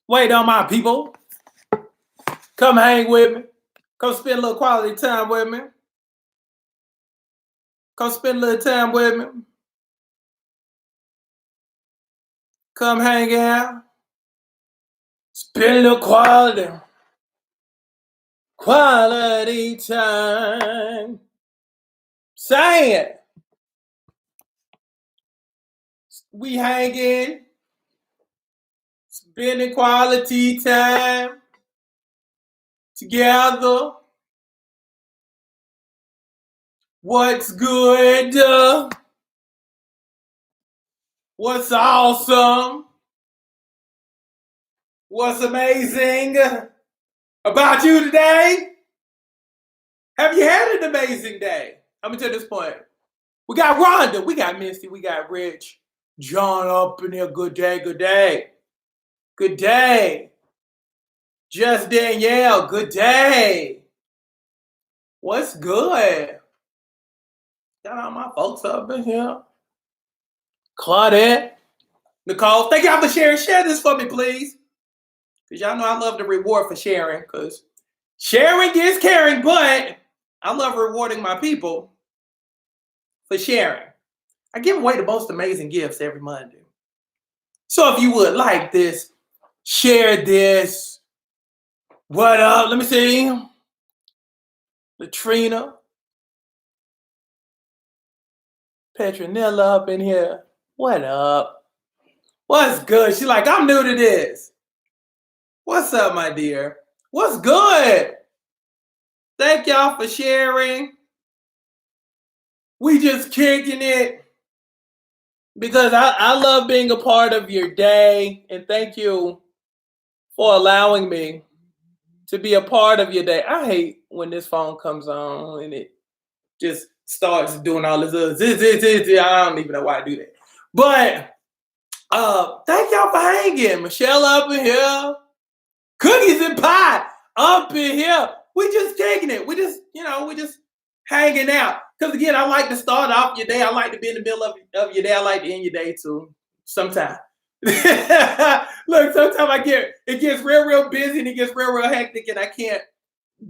Wait on my people. Come hang with me. Come spend a little quality time with me. Come spend a little time with me. Come hang out. Spend a little quality time. Say it. We hanging. Spending quality time together. What's good? What's awesome? What's amazing about you today? Have you had an amazing day? I'm gonna tell this point. We got Rhonda, we got Misty, we got Rich, John up in here. Good day, good day. Good day. Just Danielle, good day. What's good? Got all my folks up in here. Claudette, Nicole, thank y'all for sharing. Share this for me, please. Because y'all know I love the reward for sharing. Because sharing is caring, but I love rewarding my people for sharing. I give away the most amazing gifts every Monday. So if you would like this, share this. What up? Let me see. Latrina. Petronella up in here. What up? What's good? She's like, I'm new to this. What's up, my dear? What's good? Thank y'all for sharing. We just kicking it because I love being a part of your day. And thank you for allowing me to be a part of your day. I hate when this phone comes on and it just starts doing all this. I don't even know why I do that. But thank y'all for hanging. Michelle up in here. Cookies and pie up in here. We just taking it. We just hanging out. Because again, I like to start off your day. I like to be in the middle of your day. I like to end your day too. Sometimes. Look, sometimes it gets real busy and it gets real hectic and I can't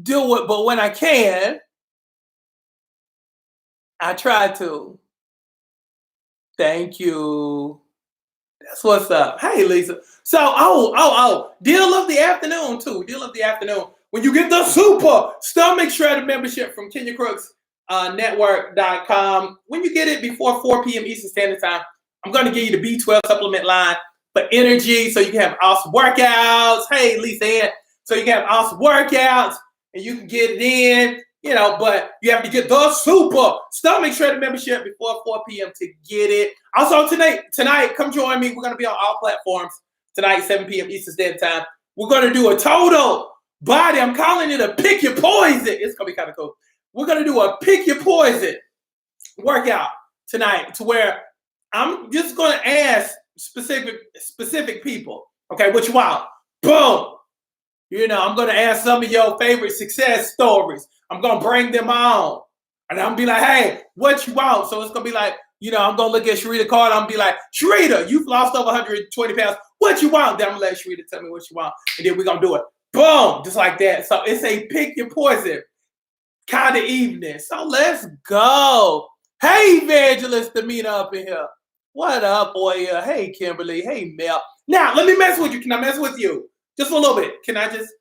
do it. But when I can, I try to. Thank you. That's what's up. Hey, Lisa. So, deal of the afternoon too. Deal of the afternoon. When you get the super stomach shredder membership from KenyaCrooksNetwork.com, when you get it before 4 p.m. Eastern Standard Time, I'm going to give you the B12 supplement line for energy so you can have awesome workouts. Hey, Lisa Ann. So you can have awesome workouts and you can get it in, but you have to get the super stomach shredder membership before 4 p.m. to get it. Also, tonight, come join me. We're going to be on all platforms tonight, 7 p.m. Eastern Standard Time. We're going to do a total body. I'm calling it a pick your poison. It's going to be kind of cool. We're going to do a pick your poison workout tonight to where I'm just going to ask specific people, okay, what you want? Boom. I'm going to ask some of your favorite success stories. I'm going to bring them on. And I'm going to be like, hey, what you want? So it's going to be like, I'm going to look at Sharita Carter. I'm going to be like, Sharita, you've lost over 120 pounds. What you want? Then I'm going to let Sharita tell me what you want. And then we're going to do it. Boom. Just like that. So it's a pick your poison kind of evening. So let's go. Hey, Evangelist Amina up in here. What up, boy? Hey, Kimberly. Hey, Mel. Now, let me mess with you. Can I mess with you? Just for a little bit. Can I just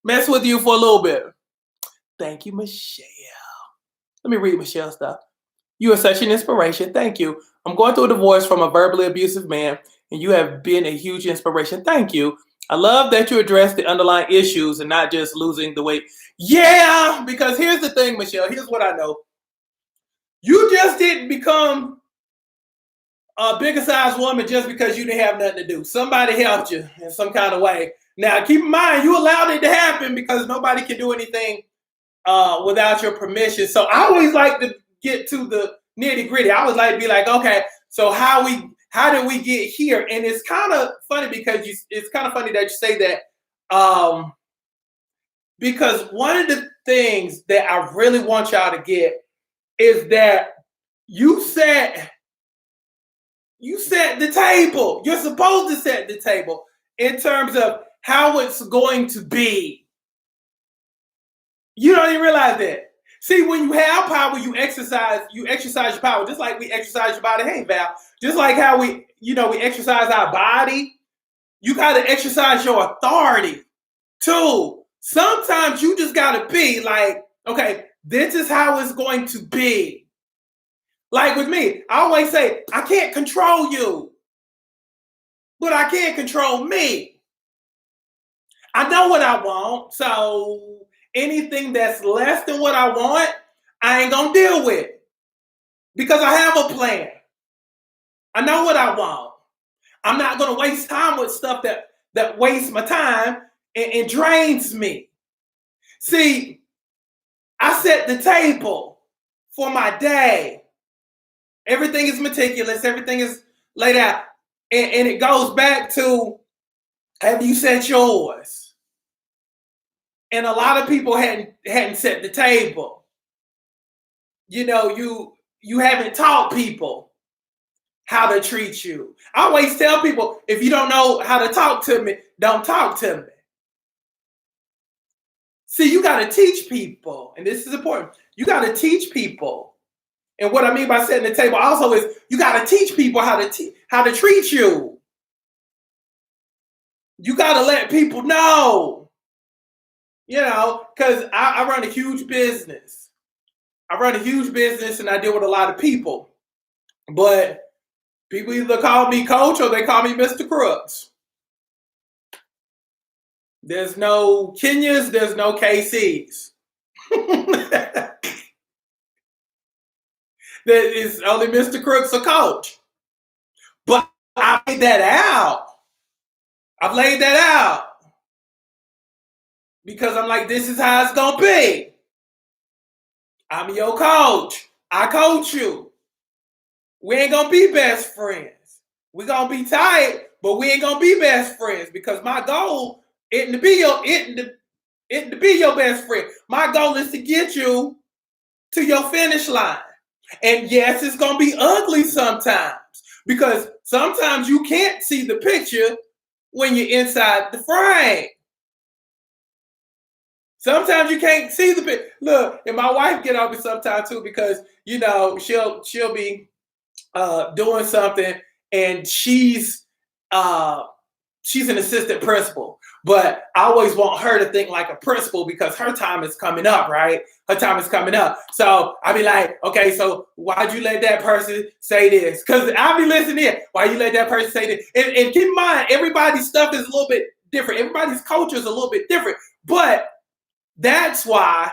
mess with you for a little bit? Thank you, Michelle. Let me read Michelle's stuff. You are such an inspiration. Thank you. I'm going through a divorce from a verbally abusive man, and you have been a huge inspiration. Thank you. I love that you address the underlying issues and not just losing the weight. Yeah, because here's the thing, Michelle. Here's what I know. You just didn't become a bigger size woman just because you didn't have nothing to do. Somebody helped you in some kind of way. Now, keep in mind, you allowed it to happen because nobody can do anything without your permission. So I always like to get to the nitty gritty. I always like to be like, okay, so how did we get here? And it's kind of funny because it's kind of funny that you say that because one of the things that I really want y'all to get is that you set the table. You're supposed to set the table in terms of how it's going to be. You don't even realize that. See, when you have power, you exercise your power, just like we exercise your body. Hey, Val, just like how we exercise our body, you got to exercise your authority too. Sometimes you just got to be like, okay, this is how it's going to be. Like with me, I always say, I can't control you, but I can control me. I know what I want, so anything that's less than what I want, I ain't gonna deal with because I have a plan. I know what I want. I'm not gonna waste time with stuff that wastes my time and drains me. See, I set the table for my day. Everything is meticulous. Everything is laid out, and it goes back to, have you set yours? And a lot of people hadn't set the table. You haven't taught people how to treat you. I always tell people, if you don't know how to talk to me, don't talk to me. See, you got to teach people, and this is important. You got to teach people. And what I mean by setting the table also is you got to teach people how to treat you. You got to let people know, because I run a huge business. And I deal with a lot of people. But people either call me coach or they call me Mr. Crooks. There's no Kenyas, there's no KCs. There is only Mr. Crooks or coach. But I laid that out. I've laid that out. Because I'm like, this is how it's going to be. I'm your coach. I coach you. We ain't going to be best friends. We're going to be tight, but we ain't going to be best friends because my goal isn't to be your best friend. My goal is to get you to your finish line. And yes, it's going to be ugly sometimes because sometimes you can't see the picture when you're inside the frame. Sometimes you can't see the picture. Look, and my wife get on me sometimes too because, she'll be doing something and she's an assistant principal. But I always want her to think like a principal because her time is coming up, right? Her time is coming up. So I be like, okay, so why'd you let that person say this? Because I'll be listening in. Why you let that person say this? And keep in mind, everybody's stuff is a little bit different. Everybody's culture is a little bit different. But that's why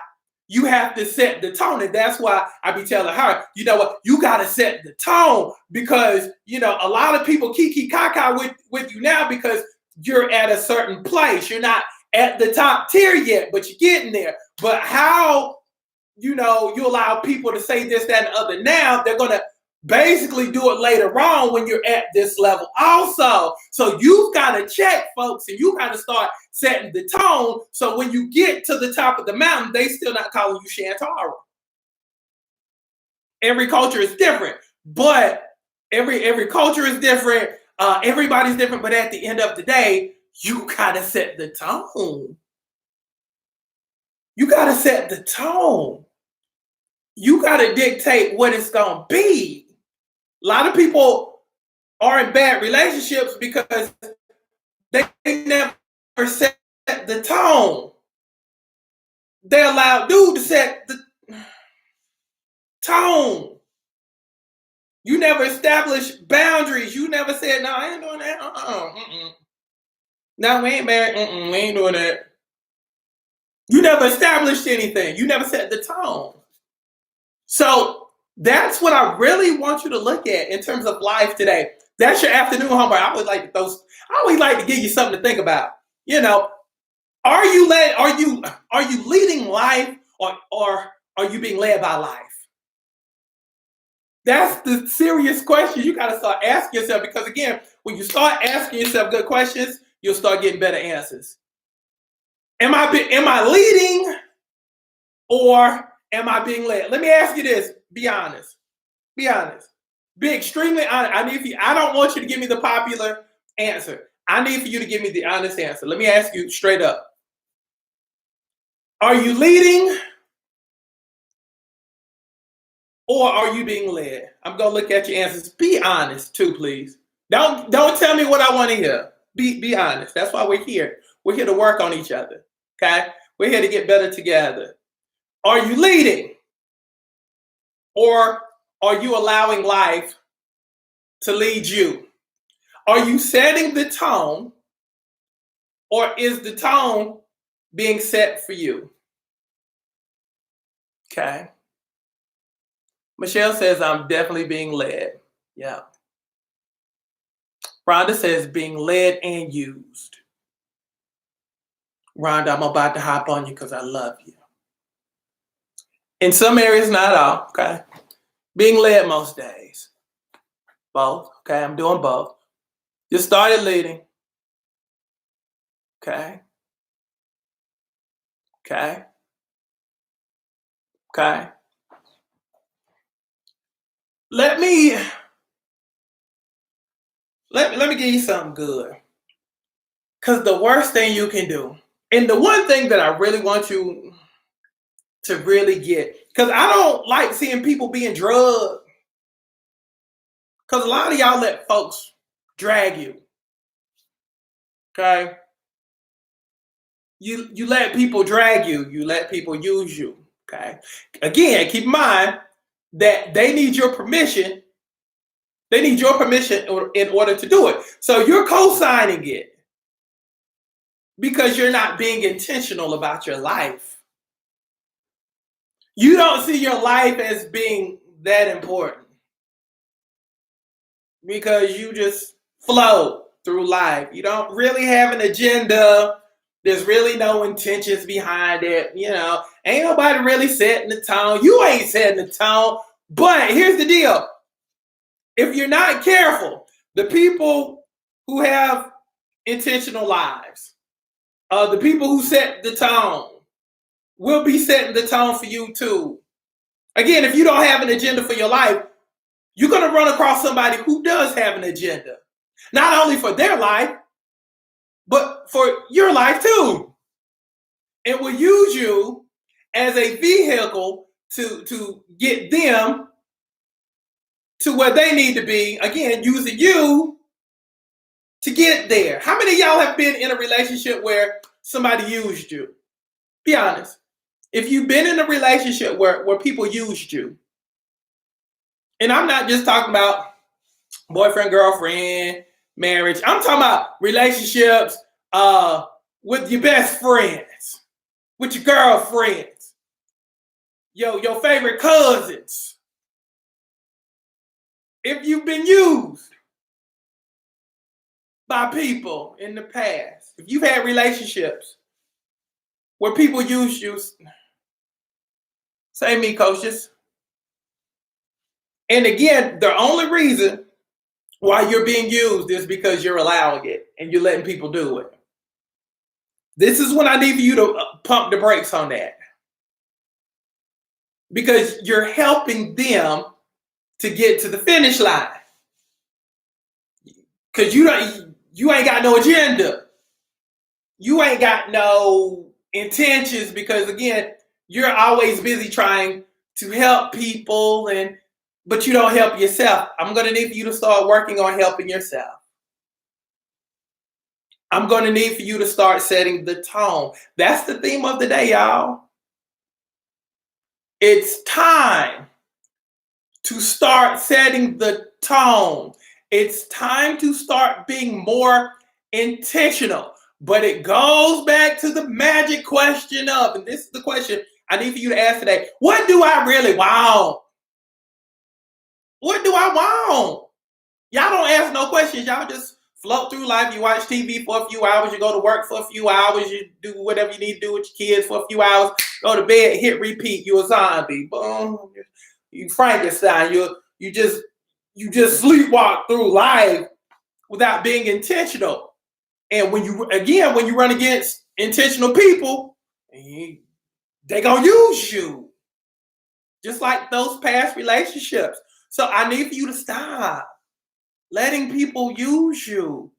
you have to set the tone. And that's why I be telling her, you know what, you got to set the tone because, a lot of people kiki kaka with you now because you're at a certain place. You're not at the top tier yet, but you're getting there. But how, you allow people to say this, that, and the other now, they're going to basically do it later on when you're at this level also. So you've got to check, folks, and you got to start setting the tone so when you get to the top of the mountain, they still not calling you Shantara. Every culture is different, but every culture is different. Everybody's different, but at the end of the day, you got to set the tone. You got to set the tone. You got to dictate what it's going to be. A lot of people are in bad relationships because they never set the tone. They allow dude to set the tone. You never established boundaries. You never said, no, I ain't doing that. No, we ain't married. We ain't doing that. You never established anything. You never set the tone. So that's what I really want you to look at in terms of life today. That's your afternoon homework. I always like to give you something to think about. Are you leading life or are you being led by life? That's the serious question you got to start asking yourself because again, when you start asking yourself good questions, you'll start getting better answers. Am I leading or am I being led? Let me ask you this. Be honest. Be extremely honest. I don't want you to give me the popular answer. I need for you to give me the honest answer. Let me ask you straight up. Are you leading or are you being led? I'm gonna look at your answers. Be honest too, please. Don't tell me what I want to hear. Be honest. That's why we're here. We're here to work on each other. Okay? We're here to get better together. Are you leading? Or are you allowing life to lead you? Are you setting the tone? Or is the tone being set for you? Okay. Michelle says, I'm definitely being led. Yeah. Rhonda says, being led and used. Rhonda, I'm about to hop on you because I love you. In some areas, not all. Okay. Being led most days. Both. Okay. I'm doing both. Just started leading. Okay. Okay. Okay. Let me give you something good. Because the worst thing you can do, and the one thing that I really want you to really get, because I don't like seeing people being drugged. Because a lot of y'all let folks drag you. Okay? You let people drag you. You let people use you. Okay? Again, keep in mind that they need your permission. They need your permission in order to do it. So you're co-signing it because you're not being intentional about your life. You don't see your life as being that important because you just flow through life. You don't really have an agenda. There's really no intentions behind it. You know, ain't nobody really setting the tone. You ain't setting the tone. But here's the deal. If you're not careful, the people who have intentional lives, the people who set the tone, will be setting the tone for you too. Again, if you don't have an agenda for your life, you're going to run across somebody who does have an agenda. Not only for their life, but for your life too. And will use you as a vehicle to get them to where they need to be. Again, using you to get there. How many of y'all have been in a relationship where somebody used you? Be honest. If you've been in a relationship where people used you, and I'm not just talking about boyfriend, girlfriend, marriage. I'm talking about relationships with your best friends, with your girlfriends, your favorite cousins. If you've been used by people in the past, if you've had relationships where people used you, say me, coaches. And again, the only reason why you're being used is because you're allowing it and you're letting people do it. This is when I need for you to pump the brakes on that. Because you're helping them to get to the finish line. Because you ain't got no agenda. You ain't got no intentions because again, you're always busy trying to help people but you don't help yourself. I'm going to need for you to start working on helping yourself. I'm going to need for you to start setting the tone. That's the theme of the day, y'all. It's time to start setting the tone. It's time to start being more intentional. But it goes back to the magic question of, and this is the question I need for you to ask today. What do I really want? What do I want? Y'all don't ask no questions. Y'all just float through life. You watch TV for a few hours. You go to work for a few hours. You do whatever you need to do with your kids for a few hours. Go to bed, hit repeat. You a zombie. Boom. You Frankenstein. You just sleepwalk through life without being intentional. And when you run against intentional people, they gonna use you. Just like those past relationships. So I need for you to stop letting people use you.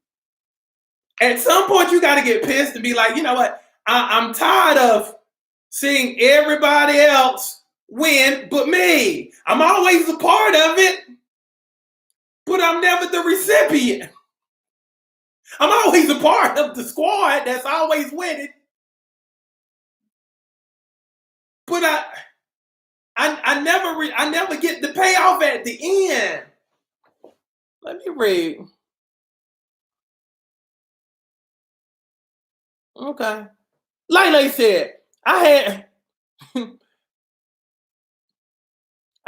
At some point, you got to get pissed and be like, you know what? I'm tired of seeing everybody else win but me. I'm always a part of it, but I'm never the recipient. I'm always a part of the squad that's always winning, but I never get the payoff at the end. Let me read. Okay. Like they said, I've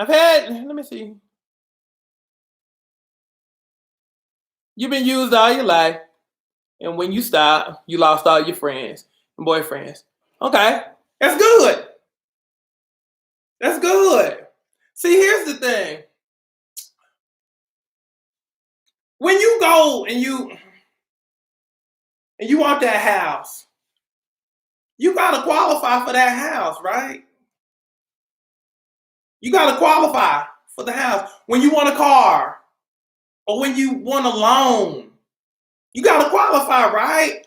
had, let me see. You've been used all your life, and when you stop, you lost all your friends and boyfriends. Okay. That's good. That's good. See, here's the thing. When you go and you want that house, you gotta qualify for that house, right? You gotta qualify for the house. When you want a car or when you want a loan, you gotta qualify, right?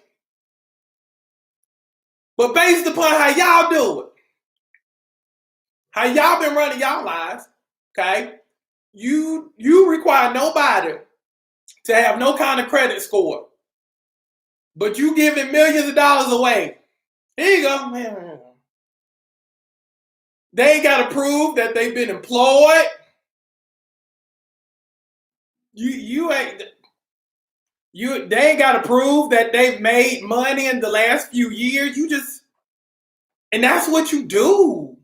But based upon how y'all do it, how y'all been running y'all lives, okay? You require nobody to have no kind of credit score, but you giving millions of dollars away. Here you go, man. They ain't got to prove that they've been employed. You ain't. They ain't got to prove that they've made money in the last few years. And that's what you do.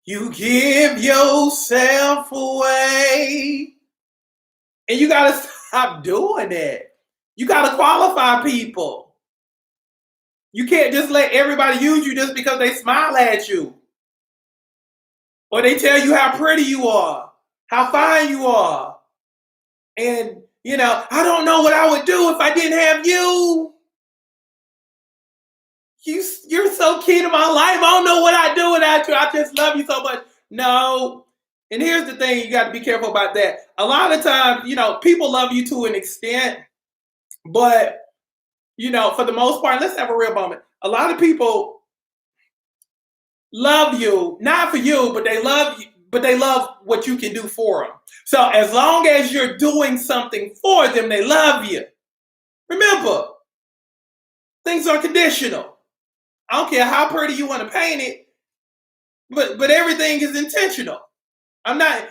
You give yourself away, and you got to stop doing it. You got to qualify people. You can't just let everybody use you just because they smile at you. Or they tell you how pretty you are, how fine you are. And, I don't know what I would do if I didn't have you. You're so key to my life. I don't know what I'd do without you. I just love you so much. No. And here's the thing, you got to be careful about that. A lot of times, people love you to an extent, but, for the most part, let's have a real moment. A lot of people love you, not for you, but they love you, but they love what you can do for them. So as long as you're doing something for them, they love you. Remember, things are conditional. I don't care how pretty you want to paint it, but everything is intentional. I'm not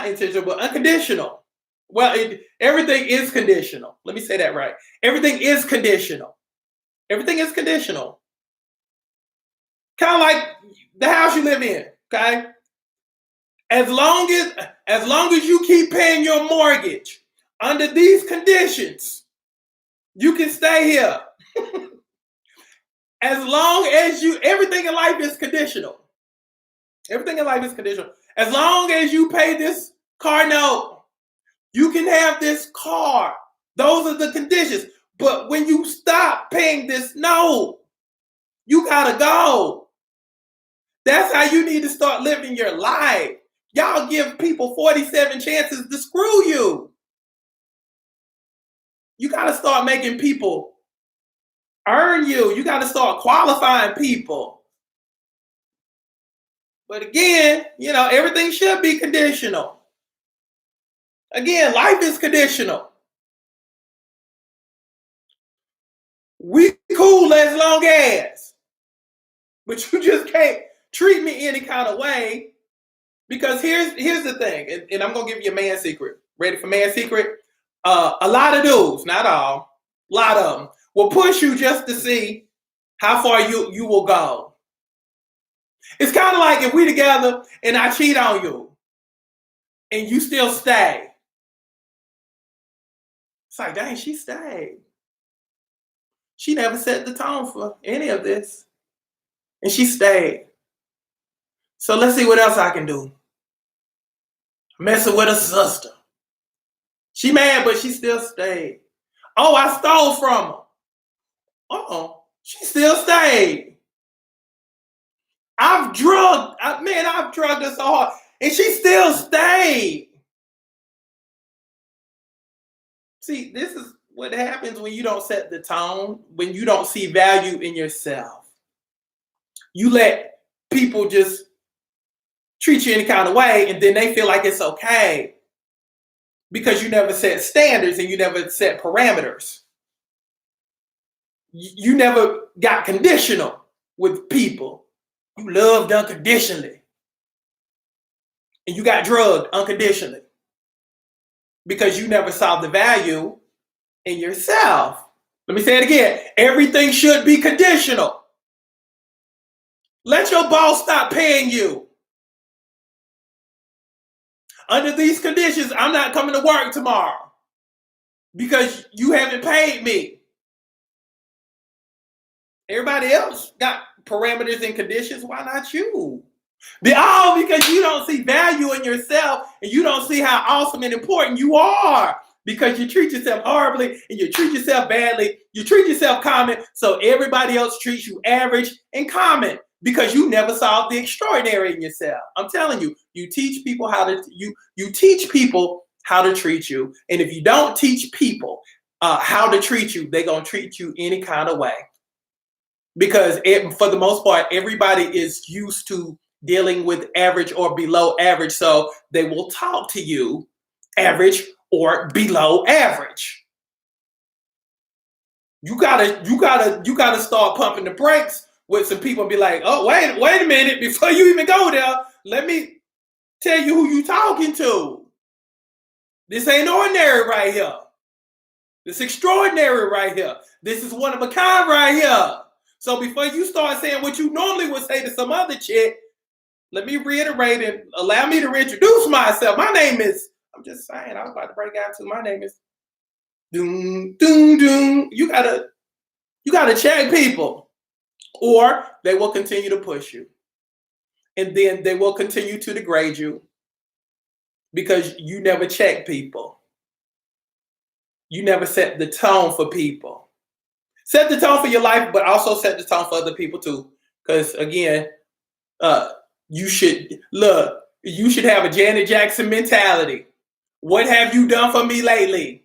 intentional, but unconditional. Well, everything is conditional. Let me say that right. Everything is conditional. Everything is conditional. Kind of like the house you live in, okay? As long as you keep paying your mortgage under these conditions, you can stay here. As long as everything in life is conditional. Everything in life is conditional. As long as you pay this car note, you can have this car. Those are the conditions. But when you stop paying this note, you gotta go. That's how you need to start living your life. Y'all give people 47 chances to screw you. You got to start making people earn you. You got to start qualifying people. But again, everything should be conditional. Again, life is conditional. We cool as long as, but you just can't treat me any kind of way, because here's the thing, and I'm gonna give you a man secret. Ready for man secret? A lot of dudes, not all, a lot of them will push you just to see how far you will go. It's kind of like if we together and I cheat on you and you still stay. It's like, dang, she stayed. She never set the tone for any of this. And she stayed. So let's see what else I can do. Messing with a sister. She mad, but she still stayed. Oh, I stole from her. She still stayed. I've drugged her so hard, and she still stayed. See, this is what happens when you don't set the tone, when you don't see value in yourself. You let people just treat you any kind of way, and then they feel like it's okay because you never set standards and you never set parameters. You never got conditional with people. You loved unconditionally. And you got drugged unconditionally because you never saw the value in yourself. Let me say it again. Everything should be conditional. Let your boss stop paying you. Under these conditions, I'm not coming to work tomorrow because you haven't paid me. Everybody else got parameters and conditions. Why not you? Because you don't see value in yourself and you don't see how awesome and important you are. Because you treat yourself horribly and you treat yourself badly. You treat yourself common, so everybody else treats you average and common because you never saw the extraordinary in yourself. I'm telling you, you teach people how to teach people how to treat you, and if you don't teach people how to treat you, they're gonna treat you any kind of way. Because for the most part, everybody is used to dealing with average or below average, so they will talk to you average or below average. You gotta start pumping the brakes with some people and be like, oh, wait a minute, before you even go there, let me tell you who you talking to. This ain't ordinary right here. This extraordinary right here. This is one of a kind right here. So before you start saying what you normally would say to some other chick, let me reiterate and allow me to reintroduce myself. My name is, I'm just saying, I was about to break out to, my name is Doom, Doom, Doom. You gotta check people, or they will continue to push you. And then they will continue to degrade you because you never check people. You never set the tone for people. Set the tone for your life, but also set the tone for other people too. Because again, you should have a Janet Jackson mentality. What have you done for me lately?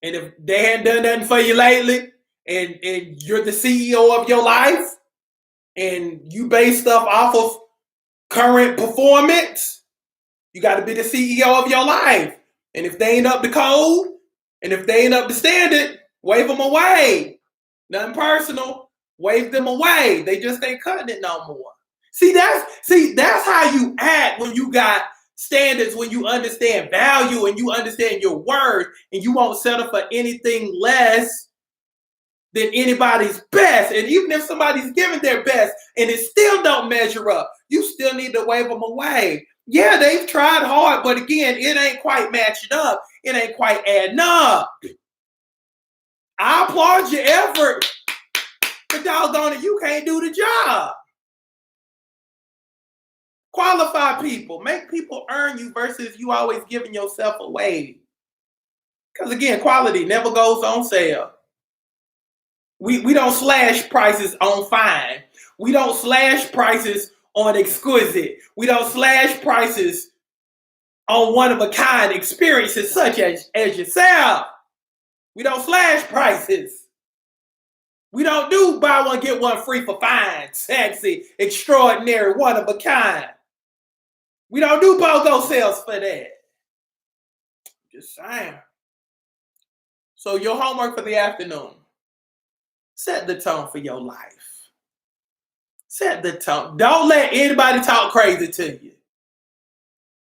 And if they hadn't done nothing for you lately, and you're the CEO of your life, and you base stuff off of current performance, you got to be the CEO of your life. And if they ain't up to code, and if they ain't up to standard, wave them away. Nothing personal. Wave them away. They just ain't cutting it no more. See, that's how you act when you got standards, when you understand value and you understand your worth, and you won't settle for anything less than anybody's best. And even if somebody's giving their best and it still don't measure up, you still need to wave them away. Yeah, they've tried hard, but again, it ain't quite matching up. It ain't quite adding up. I applaud your effort, but doggone it, you can't do the job. Qualify people. Make people earn you versus you always giving yourself away. Because again, quality never goes on sale. We don't slash prices on fine. We don't slash prices on exquisite. We don't slash prices on one-of-a-kind experiences such as yourself. We don't slash prices. We don't do buy one, get one free for fine, sexy, extraordinary, one-of-a-kind. We don't do BOGO sales for that. Just saying. So your homework for the afternoon. Set the tone for your life. Set the tone. Don't let anybody talk crazy to you.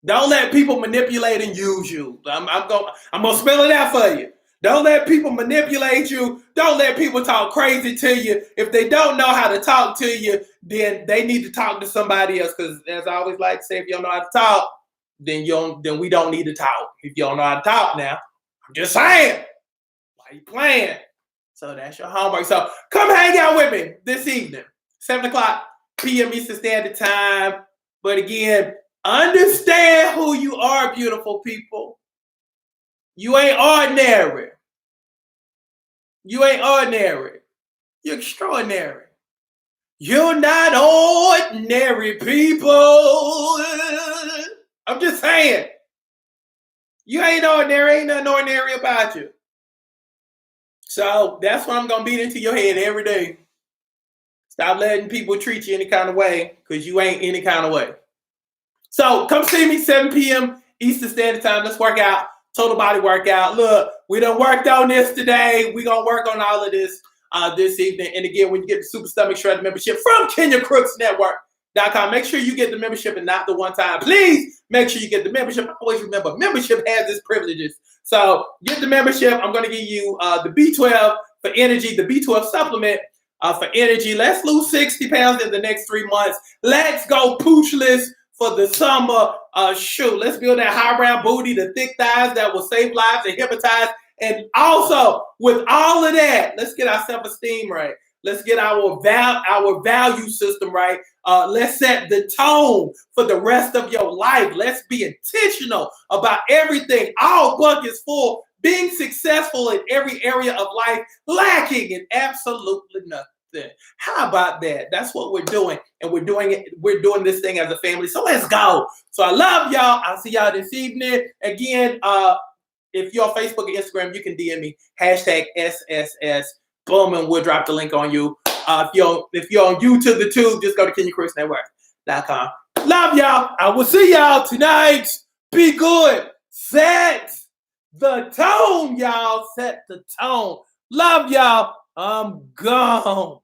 Don't let people manipulate and use you. I'm gonna spell it out for you. Don't let people manipulate you. Don't let people talk crazy to you. If they don't know how to talk to you, then they need to talk to somebody else. Because as I always like to say, if you don't know how to talk, then we don't need to talk. If you don't know how to talk now, I'm just saying. Why you playing? So that's your homework. So come hang out with me this evening, 7 o'clock p.m. Eastern Standard Time. But again, understand who you are, beautiful people. You ain't ordinary. You ain't ordinary. You're extraordinary. You're not ordinary people. I'm just saying. You ain't ordinary. Ain't nothing ordinary about you. So that's what I'm gonna beat into your head every day. Stop letting people treat you any kind of way, because you ain't any kind of way. So come see me 7 p.m. Eastern Standard Time. Let's work out. Total body workout. Look, we done worked on this today. We gonna work on all of this this evening. And again, when you get the Super Stomach Shred membership from KenyaCrooksNetwork.com, make sure you get the membership and not the one time. Please make sure you get the membership. Always remember, membership has its privileges. So get the membership. I'm gonna give you the B12 for energy, the B12 supplement for energy. Let's lose 60 pounds in the next 3 months. Let's go poochless for the summer. Shoot, let's build that high round booty, the thick thighs that will save lives and hypnotize. And also, with all of that, let's get our self-esteem right. Let's get our value system right. Let's set the tone for the rest of your life. Let's be intentional about everything. All buckets full, being successful in every area of life, lacking in absolutely nothing. How about that? That's what we're doing, and we're doing it. We're doing this thing as a family. So let's go. So I love y'all. I'll see y'all this evening. Again, if you're on Facebook and Instagram, you can DM me #SSS. Boom, and we'll drop the link on you. If you're on YouTube, the tube, just go to KenyaCrooksNetwork.com. Love y'all. I will see y'all tonight. Be good. Set the tone, y'all. Set the tone. Love y'all. I'm gone.